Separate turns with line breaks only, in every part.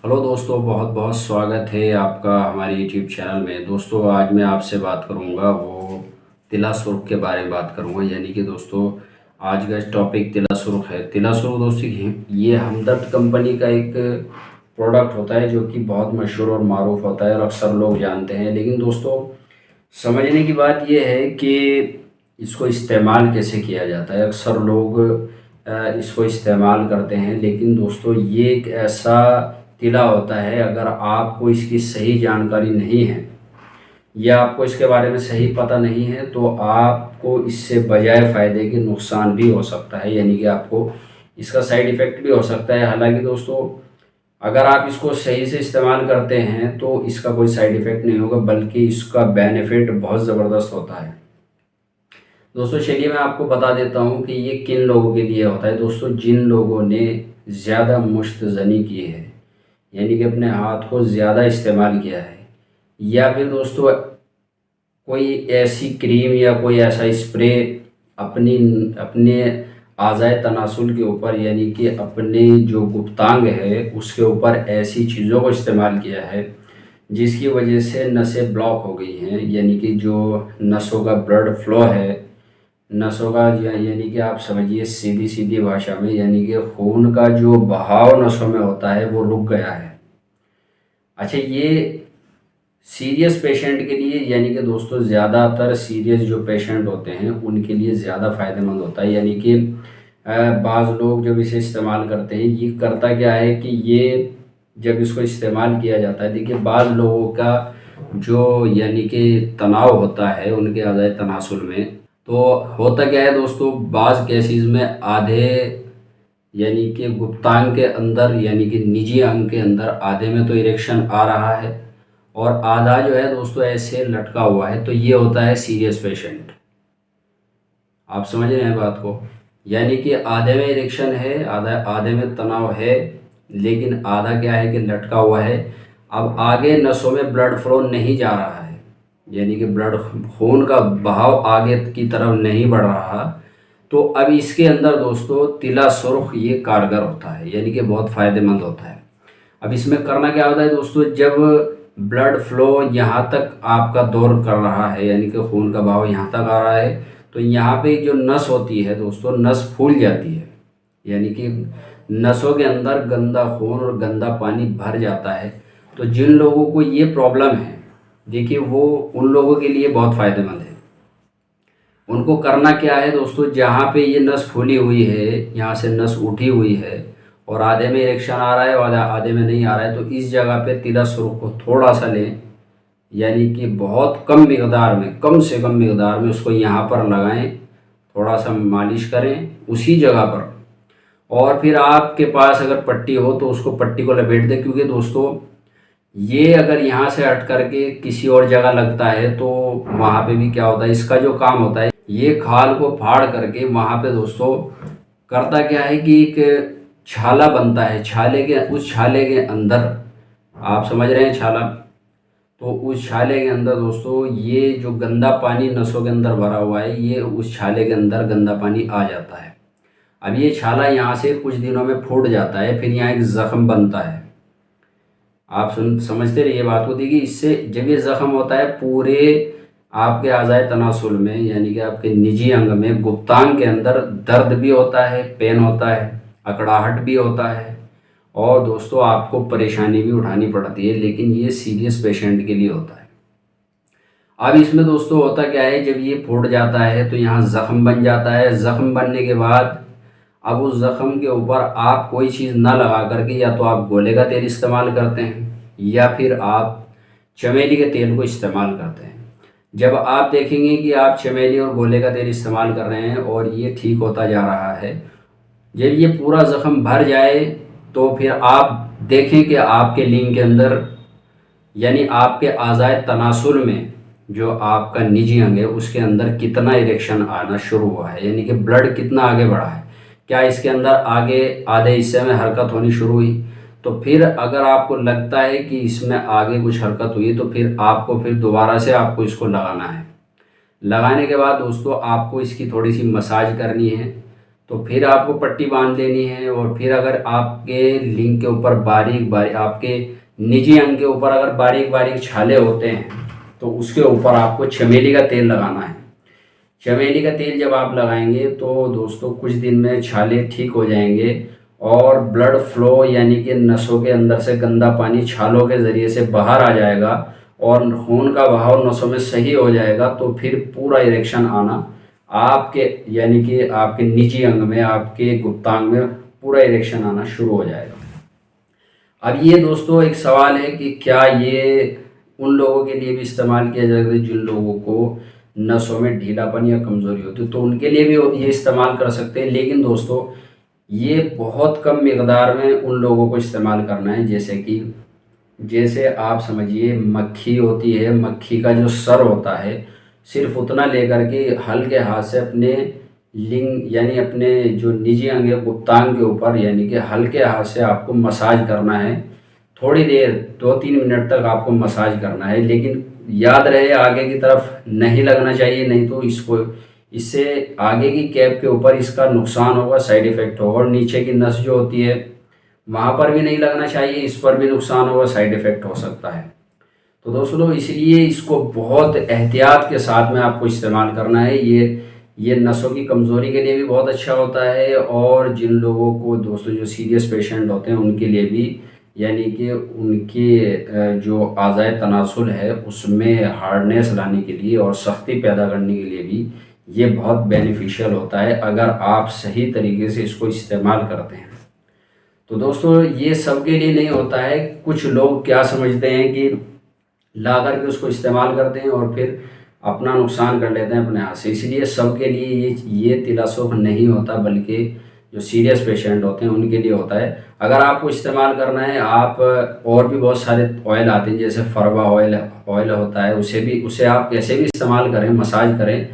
Hello दोस्तों, बहुत बहुत स्वागत है आपका हमारे यूट्यूब चैनल में। दोस्तों, आज मैं आपसे बात करूंगा वो तिला सुर्ख के बारे में बात करूंगा। यानी कि दोस्तों, आज का टॉपिक तिला सुर्ख है। तिला सुर्ख दोस्तों ये हमदर्द कंपनी का एक प्रोडक्ट होता है जो कि बहुत मशहूर और मारूफ होता है और अक्सर लोग जानते हैं। लेकिन दोस्तों, समझने की बात यह है कि इसको इस्तेमाल कैसे किया जाता है। अक्सर लोग इसको इस्तेमाल करते हैं, लेकिन दोस्तों ये एक ऐसा तिला होता है, अगर आपको इसकी सही जानकारी नहीं है या आपको इसके बारे में सही पता नहीं है तो आपको इससे बजाय फ़ायदे के नुकसान भी हो सकता है। यानी कि आपको इसका साइड इफ़ेक्ट भी हो सकता है। हालांकि दोस्तों, अगर आप इसको सही से इस्तेमाल करते हैं तो इसका कोई साइड इफ़ेक्ट नहीं होगा, बल्कि इसका बेनिफिट बहुत ज़बरदस्त होता है। दोस्तों चलिए मैं आपको बता देता हूँ कि ये किन लोगों के लिए होता है। दोस्तों, जिन लोगों ने ज़्यादा मुश्तज़नी की है, यानी कि अपने हाथ को ज़्यादा इस्तेमाल किया है, या फिर दोस्तों कोई ऐसी क्रीम या कोई ऐसा स्प्रे अपनी अपने आज़ाए तनासुल के ऊपर, यानी कि अपने जो गुप्तांग है उसके ऊपर ऐसी चीज़ों को इस्तेमाल किया है जिसकी वजह से नसें ब्लॉक हो गई हैं। यानी कि जो नसों का ब्लड फ्लो है, नसों का यानी कि आप समझिए सीधी सीधी भाषा में, यानी कि खून का जो बहाव नसों में होता है वो रुक गया है। अच्छा, ये सीरियस पेशेंट के लिए, यानी कि दोस्तों ज़्यादातर सीरियस जो पेशेंट होते हैं उनके लिए ज़्यादा फ़ायदेमंद होता है। यानी कि बाज़ लोग जब इसे इस्तेमाल करते हैं, ये करता क्या है कि ये जब इसको इस्तेमाल किया जाता है, देखिए बाज़ लोगों का जो यानी कि तनाव होता है उनके अज़ाए तनासुल में, तो होता क्या है दोस्तों, बाज़ केसेस में आधे यानी कि गुप्तांग के अंदर, यानी कि निजी अंग के अंदर आधे में तो इरेक्शन आ रहा है और आधा जो है दोस्तों ऐसे लटका हुआ है। तो ये होता है सीरियस पेशेंट। आप समझ रहे हैं बात को। यानी कि आधे में इरेक्शन है, आधा आधे में तनाव है, लेकिन आधा क्या है कि लटका हुआ है। अब आगे नसों में ब्लड फ्लो नहीं जा रहा है, यानी कि ब्लड खून का बहाव आगे की तरफ नहीं बढ़ रहा। तो अब इसके अंदर दोस्तों तिला सुर्ख ये कारगर होता है, यानी कि बहुत फ़ायदेमंद होता है। अब इसमें करना क्या होता है दोस्तों, जब ब्लड फ्लो यहाँ तक आपका दौर कर रहा है, यानी कि खून का बहाव यहाँ तक आ रहा है, तो यहाँ पे जो नस होती है दोस्तों, नस फूल जाती है। यानी कि नसों के अंदर गंदा खून और गंदा पानी भर जाता है। तो जिन लोगों को ये प्रॉब्लम है, देखिए वो उन लोगों के लिए बहुत फ़ायदेमंद है। उनको करना क्या है दोस्तों, जहाँ पे ये नस फूली हुई है, यहाँ से नस उठी हुई है और आधे में इरेक्शन आ रहा है और आधे में नहीं आ रहा है, तो इस जगह पे तिला सुर्ख को थोड़ा सा लें, यानी कि बहुत कम मिकदार में, कम से कम मिकदार में उसको यहाँ पर लगाएं, थोड़ा सा मालिश करें उसी जगह पर। और फिर आपके पास अगर पट्टी हो तो उसको पट्टी को लपेट दें, क्योंकि दोस्तों ये अगर यहाँ से हट करके किसी और जगह लगता है तो वहाँ पे भी क्या होता है, इसका जो काम होता है ये खाल को फाड़ करके वहाँ पे दोस्तों करता क्या है कि एक छाला बनता है। छाले के, उस छाले के अंदर, आप समझ रहे हैं छाला, तो उस छाले के अंदर दोस्तों ये जो गंदा पानी नसों के अंदर भरा हुआ है, ये उस छाले के अंदर गंदा पानी आ जाता है। अब ये छाला यहाँ से कुछ दिनों में फूट जाता है, फिर यहाँ एक ज़ख़म बनता है। आप समझते रहिए बात को। देखिए इससे जब ये ज़ख़म होता है पूरे आपके आज़ाए तनासुल में, यानी कि आपके निजी अंग में, गुप्तांग के अंदर दर्द भी होता है, पेन होता है, अकड़ाहट भी होता है और दोस्तों आपको परेशानी भी उठानी पड़ती है। लेकिन ये सीरियस पेशेंट के लिए होता है। अब इसमें दोस्तों होता क्या है, जब ये फूट जाता है तो यहाँ ज़ख़म बन जाता है। ज़ख़म बनने के बाद अब उस ज़ख़म के ऊपर आप कोई चीज़ ना लगा करके, या तो आप गोले का तेल इस्तेमाल करते हैं या फिर आप चमेली के तेल को इस्तेमाल करते हैं। जब आप देखेंगे कि आप चमेली और गोले का तेल इस्तेमाल कर रहे हैं और ये ठीक होता जा रहा है, जब ये पूरा ज़ख़म भर जाए तो फिर आप देखें कि आपके लिंग के अंदर, यानी आपके आज़ाए तनासुल में, जो आपका निजी अंग है उसके अंदर कितना इरेक्शन आना शुरू हुआ है, यानी कि ब्लड कितना आगे बढ़ा है। क्या इसके अंदर आगे आधे हिस्से में हरकत होनी शुरू हुई। तो फिर अगर आपको लगता है कि इसमें आगे कुछ हरकत हुई तो फिर आपको फिर दोबारा से आपको इसको लगाना है। लगाने के बाद दोस्तों आपको इसकी थोड़ी सी मसाज करनी है। तो फिर आपको पट्टी बांध लेनी है। और फिर अगर आपके लिंग के ऊपर बारीक बारीक, आपके निजी अंग के ऊपर अगर बारीक बारीक छाले होते हैं तो उसके ऊपर आपको चमेली का तेल लगाना है। चमेली का तेल जब आप लगाएंगे तो दोस्तों कुछ दिन में छाले ठीक हो जाएंगे और ब्लड फ्लो यानी कि नसों के अंदर से गंदा पानी छालों के ज़रिए से बाहर आ जाएगा और खून का बहाव नसों में सही हो जाएगा। तो फिर पूरा इरेक्शन आना आपके यानी कि आपके निजी अंग में, आपके गुप्तांग में पूरा इरेक्शन आना शुरू हो जाएगा। अब ये दोस्तों एक सवाल है कि क्या ये उन लोगों के लिए भी इस्तेमाल किया जाएगा जिन लोगों को नसों में ढीलापन या कमज़ोरी होती है, तो उनके लिए भी ये इस्तेमाल कर सकते हैं। लेकिन दोस्तों ये बहुत कम मिकदार में उन लोगों को इस्तेमाल करना है। जैसे आप समझिए मक्खी होती है, मक्खी का जो सर होता है सिर्फ उतना लेकर के हल्के हाथ से अपने लिंग यानी अपने जो निजी अंग है गुप्तांग के ऊपर यानी कि हल्के हाथ से आपको मसाज करना है। थोड़ी देर 2-3 मिनट तक आपको मसाज करना है, लेकिन याद रहे आगे की तरफ नहीं लगना चाहिए, नहीं तो इससे आगे की कैप के ऊपर इसका नुकसान होगा, साइड इफ़ेक्ट होगा। और नीचे की नस जो होती है वहाँ पर भी नहीं लगना चाहिए, इस पर भी नुकसान होगा, साइड इफ़ेक्ट हो सकता है। तो दोस्तों इसलिए इसको बहुत एहतियात के साथ में आपको इस्तेमाल करना है। ये नसों की कमज़ोरी के लिए भी बहुत अच्छा होता है और जिन लोगों को दोस्तों जो सीरियस पेशेंट होते हैं उनके लिए भी यानी कि उनकी जो आज़ाए तनासुल है उसमें हार्डनेस लाने के लिए और सख्ती पैदा करने के लिए भी ये बहुत बेनिफिशियल होता है अगर आप सही तरीके से इसको इस्तेमाल करते हैं। तो दोस्तों ये सबके लिए नहीं होता है। कुछ लोग क्या समझते हैं कि ला करके उसको इस्तेमाल करते हैं और फिर अपना नुकसान कर लेते हैं अपने हाथ से। इसलिए सबके लिए ये तिलासुख नहीं होता, बल्कि जो सीरियस पेशेंट होते हैं उनके लिए होता है। अगर आपको इस्तेमाल करना है, आप और भी बहुत सारे ऑयल आते हैं जैसे फरवा ऑयल होता है, उसे आप कैसे भी इस्तेमाल करें, मसाज करें।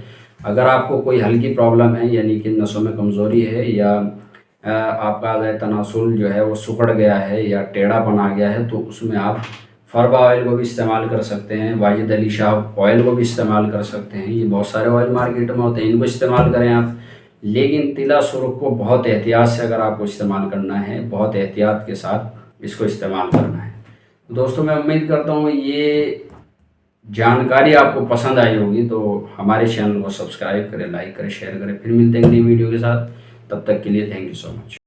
अगर आपको कोई हल्की प्रॉब्लम है यानी कि नसों में कमज़ोरी है या आपका तनासुल जो है वो सिकुड़ गया है या टेढ़ापन आ गया है, तो उसमें आप फरवा ऑयल को भी इस्तेमाल कर सकते हैं, वाजिद अली शाह ऑयल को भी इस्तेमाल कर सकते हैं। ये बहुत सारे ऑयल मार्केट में होते हैं, इनको इस्तेमाल करें आप। लेकिन तिला सुर्ख को बहुत एहतियात से अगर आपको इस्तेमाल करना है, बहुत एहतियात के साथ इसको इस्तेमाल करना है। दोस्तों मैं उम्मीद करता हूँ ये जानकारी आपको पसंद आई होगी, तो हमारे चैनल को सब्सक्राइब करें, लाइक करें, शेयर करें। फिर मिलते हैं नई वीडियो के साथ, तब तक के लिए थैंक यू सो मच।